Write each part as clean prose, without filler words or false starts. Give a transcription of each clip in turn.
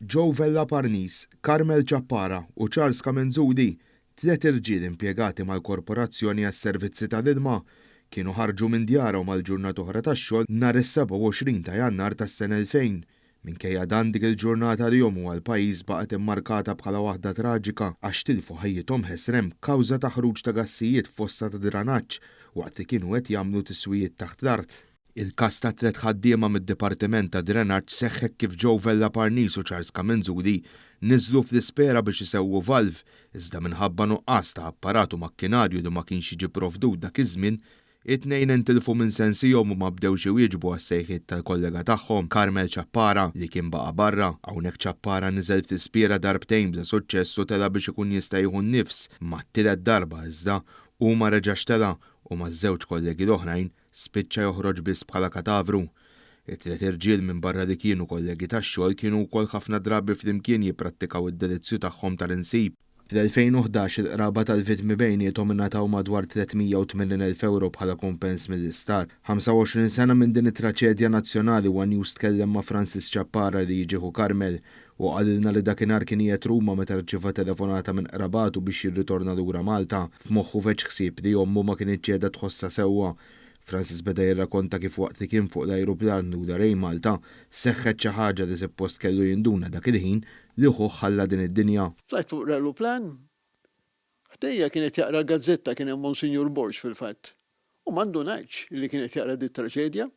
Joe Vella Parnis, Carmel Chappara u Charles Kamenzudi, tliet irġiel impjegati mal-Korporazzjoni għas-Servizzi tal-Ilma, kienu ħarġu minn djarhom mal-ġurnata oħra tax-xogħol nhar is-27 ta' Jannar tas-sena 2000. Minkejja dan dik il-ġurnata li jom huwa l-pajjiż baqgħet immarkata bħala waħda traġika għax tilfu ħajjithom ħesrem kawża ta' ħruġ ta' gassijiet f'fosta ta' dranaġġ waqt li kienu qed jagħmlu tiswijiet taħt l-art. Il-każ ta' tliet ħaddiema mid-Dipartiment ta' Drenaġġ seħħ kif Joe Vella Parnis u Charles Kamenzudi niżlu fl-ispera biex isewwu valv, iżda minħabba nuqqas ta' apparatu makkinarju li ma kienx jiġi provdud dak iż-żmien, it-tnejn intilfu minn sensihom u ma bdewx iwieġbu għas-sejħiet tal-kollega tagħhom Carmel Chappara li kien baqa' barra. Hawnhekk Chappara niżel fl-ispira darbtejn bla suċċess u tela biex ikun jista' jieħu nnifs mat-tielet darba iżda huma reġa' xtela u maż-żewġ kollegi l-oħrajn spiċċa joħroġ biss bħala katavru. It-tliet irġiel minn barra li kienu kollegi tax-xogħol kienu wkoll ħafna drabi flimkien jipprattikaw id-delizzju tagħhom tal-insib. Fl-2011 il-qraba tal-vittmi bejniethom ingħataw madwar 380,000 euro bħala kumpens mill-Istat. 25 sena minn din it-traċedja nazzjonali One News tkellem ma' Francis Chappara li jiġieħu Carmel u qalilna li dakinhar kien qiegħed Ruma meta rċieva telefonata minn qrabatu biex jirritorna lura Malta. F'moħħu veċ ħsieb li ommu ma kienx qiegħda tħossha sewwa. Francis beda jirrakkonta kif waqt li kien fuq l-ajruplan lura lejn Malta seħħet xi ħaġa li suppost kellu jinduna dak il-ħin li ħuh ħalla din id-dinja. Tlajt fuq l-ajruplan, ħdejja kienet jaqra l-gazzetta kien hemm Monsignor Borx fil-fatt. U m'għandunajx li kienet jaqra dit traċedja.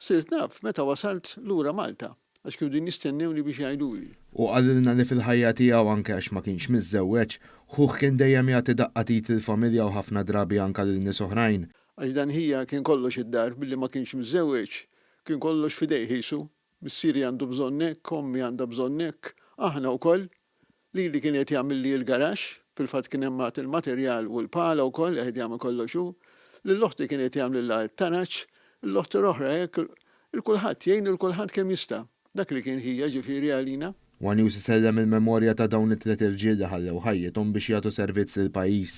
Sirt naf meta wasalt lura Malta għax kienu din nistennewni biex jgħiduli. U qalilna li fil-ħajja tiegħu anke għax ma kienx miżżewweġ, ħuh kien dejjem jagħti daqqatit lill-familja u ħafna drabi anke lil nies oħrajn. Għax dan hija kien kollox id-dar billi ma kienx miżżewweġ, kien kollox fidej ħisu. Missieri għandu bżonnek, ommi għandha bżonnek, aħna wkoll li kien qed jagħmel li l-garax, fil-fatt kien hemm il-materjal u l-pala wkoll qed jagħmel kollox hu. Lill-oħti kien qed jagħmel it-tanaġġ, l-oħti l-oħra hekk il-kulħadd jgħin il-kulħadd kemm jista'. Dak li kien hija ġifieri għalina. One News isellem il-memorja ta' dawn it-tliet irġiel li ħallew ħajjithom biex jagħtu servizz lill-pajjiż.